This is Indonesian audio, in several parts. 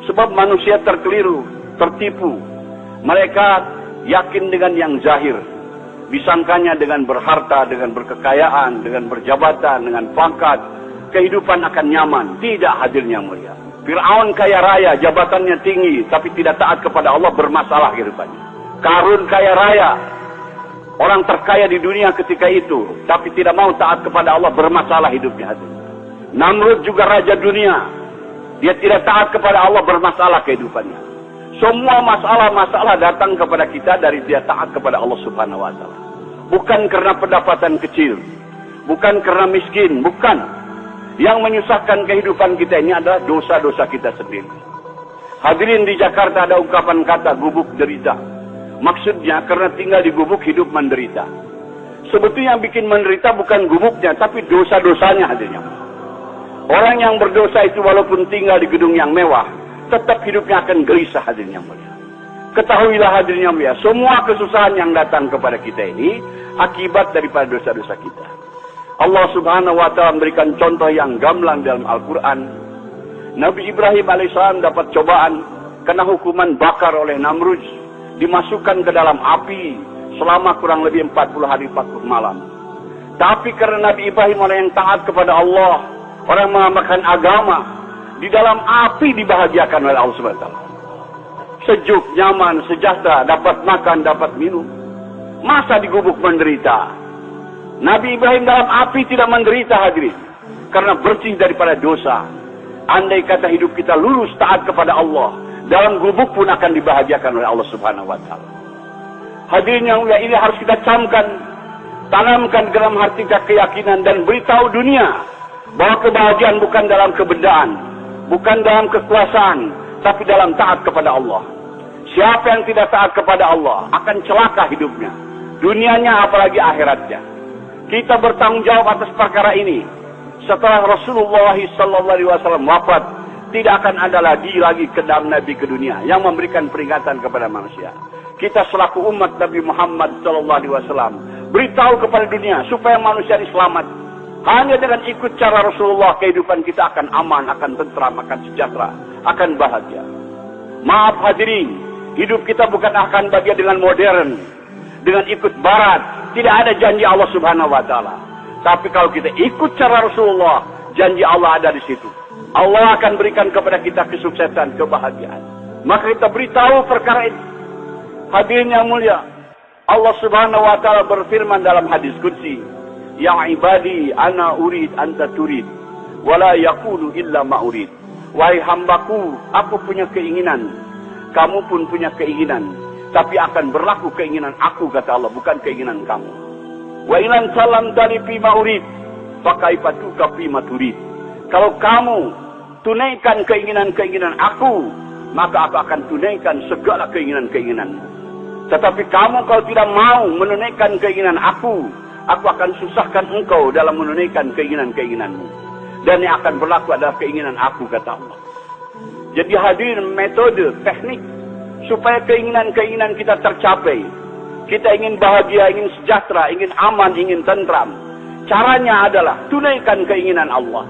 Sebab manusia terkeliru, tertipu. Mereka yakin dengan yang zahir. Disangkanya dengan berharta, dengan berkekayaan, dengan berjabatan, dengan pangkat, kehidupan akan nyaman. Tidak, hadirnya mulia. Fir'aun kaya raya, jabatannya tinggi, tapi tidak taat kepada Allah, bermasalah kehidupannya. Karun kaya raya, orang terkaya di dunia ketika itu, tapi tidak mau taat kepada Allah, bermasalah hidupnya. Namrud juga raja dunia, dia tidak taat kepada Allah, bermasalah kehidupannya. Semua masalah-masalah datang kepada kita dari dia taat kepada Allah Subhanahu wa Ta'ala. Bukan karena pendapatan kecil, bukan karena miskin, bukan. Yang menyusahkan kehidupan kita ini adalah dosa-dosa kita sendiri. Hadirin, di Jakarta ada ungkapan kata gubuk derita. Maksudnya karena tinggal di gubuk hidup menderita. Sebetulnya yang bikin menderita bukan gubuknya, tapi dosa-dosanya hadirnya. Orang yang berdosa itu walaupun tinggal di gedung yang mewah, tetap hidupnya akan gelisah, hadirnya mulia. Ketahuilah hadirnya mulia, semua kesusahan yang datang kepada kita ini akibat daripada dosa-dosa kita. Allah Subhanahu wa Ta'ala memberikan contoh yang gamblang dalam Al-Quran. Nabi Ibrahim alaihissalam dapat cobaan kena hukuman bakar oleh Namrud, dimasukkan ke dalam api selama kurang lebih 40 hari 40 malam. Tapi karena Nabi Ibrahim orang yang taat kepada Allah, orang mengamalkan agama, di dalam api dibahagiakan oleh Allah Subhanahu wa Ta'ala. Sejuk, nyaman, sejahtera, dapat makan, dapat minum. Masa di gubuk menderita? Nabi Ibrahim dalam api tidak menderita, hadirin, karena bersih daripada dosa. Andai kata hidup kita lurus taat kepada Allah, dalam gubuk pun akan dibahagiakan oleh Allah Subhanahu wa Ta'ala. Hadirin yang mulia, ini harus kita camkan, tanamkan dalam hati kita keyakinan dan beritahu dunia bahwa kebahagiaan bukan dalam kebendaan, bukan dalam kekuasaan, tapi dalam taat kepada Allah. Siapa yang tidak taat kepada Allah akan celaka hidupnya, dunianya apalagi akhiratnya. Kita bertanggung jawab atas perkara ini. Setelah Rasulullah SAW wafat, tidak akan ada lagi kedam Nabi ke dunia yang memberikan peringatan kepada manusia. Kita selaku umat Nabi Muhammad SAW beritahu kepada dunia supaya manusia ini selamat. Hanya dengan ikut cara Rasulullah, kehidupan kita akan aman, akan tentram, akan sejahtera, akan bahagia. Maaf hadirin, hidup kita bukan akan bahagia dengan modern, dengan ikut barat. Tidak ada janji Allah Subhanahu wa Ta'ala. Tapi kalau kita ikut cara Rasulullah, janji Allah ada di situ. Allah akan berikan kepada kita kesuksesan, kebahagiaan. Maka kita beritahu perkara ini. Hadirin yang mulia, Allah Subhanahu wa Ta'ala berfirman dalam hadis qudsi, "Ya ibadi, ana urid anta turid, wala yaqulu illa ma urid." Wahai hambaku, aku punya keinginan, kamu pun punya keinginan, tapi akan berlaku keinginan aku, kata Allah, bukan keinginan kamu. Wa ilan salam tani fima urid, fakaifatuka fima turid. Kalau kamu tunaikan keinginan-keinginan aku, maka aku akan tunaikan segala keinginan-keinginanmu. Tetapi kamu kalau tidak mau menunaikan keinginan aku akan susahkan engkau dalam menunaikan keinginan-keinginanmu. Dan yang akan berlaku adalah keinginan aku, kata Allah. Jadi hadirin, metode, teknik supaya keinginan-keinginan kita tercapai. Kita ingin bahagia, ingin sejahtera, ingin aman, ingin tentram. Caranya adalah tunaikan keinginan Allah.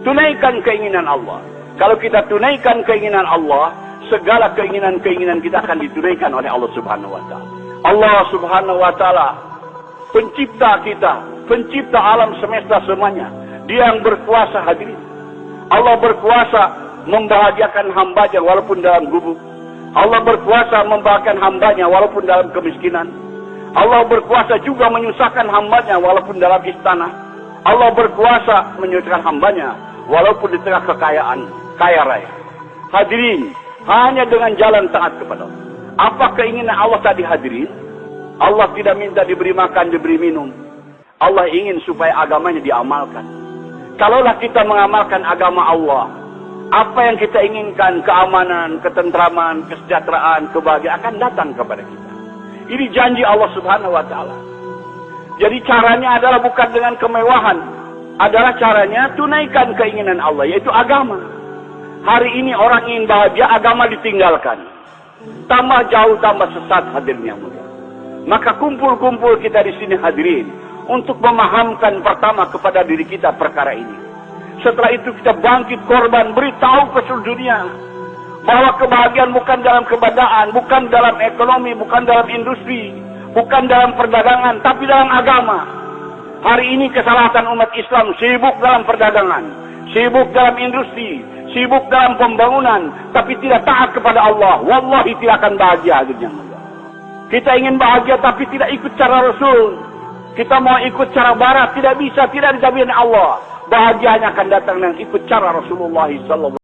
Tunaikan keinginan Allah. Kalau kita tunaikan keinginan Allah, segala keinginan-keinginan kita akan ditunaikan oleh Allah Subhanahu wa Ta'ala. Allah Subhanahu wa Ta'ala, pencipta kita, pencipta alam semesta semuanya. Dia yang berkuasa, hadirin. Allah berkuasa membahagiakan hambanya walaupun dalam gubuk. Allah berkuasa membahagiakan hambanya walaupun dalam kemiskinan. Allah berkuasa juga menyusahkan hambanya walaupun dalam istana. Allah berkuasa menyusahkan hambanya walaupun di tengah kekayaan, kaya raya. Hadirin, hanya dengan jalan taat kepada Allah. Apa keinginan Allah tadi, hadirin? Allah tidak minta diberi makan, diberi minum. Allah ingin supaya agamanya diamalkan. Kalaulah kita mengamalkan agama Allah, apa yang kita inginkan, keamanan, ketentraman, kesejahteraan, kebahagiaan akan datang kepada kita. Ini janji Allah Subhanahu wa Ta'ala. Jadi caranya adalah bukan dengan kemewahan, adalah caranya tunaikan keinginan Allah, yaitu agama. Hari ini orang ingin bahagia, agama ditinggalkan. Tambah jauh, tambah sesat, hadirnya mulia. Maka kumpul-kumpul kita di sini, hadirin, untuk memahamkan pertama kepada diri kita perkara ini. Setelah itu kita bangkit korban, beritahu ke seluruh dunia Bahwa kebahagiaan bukan dalam kebadaan, bukan dalam ekonomi, bukan dalam industri, bukan dalam perdagangan, tapi dalam agama. Hari ini kesalahan umat Islam sibuk dalam perdagangan, sibuk dalam industri, sibuk dalam pembangunan, tapi tidak taat kepada Allah. Wallahi tidak akan bahagia akhirnya. Kita ingin bahagia tapi tidak ikut cara Rasul. Kita mau ikut cara barat, tidak bisa, tidak dijamin Allah. Bahagianya akan datang dengan ikut cara Rasulullah SAW.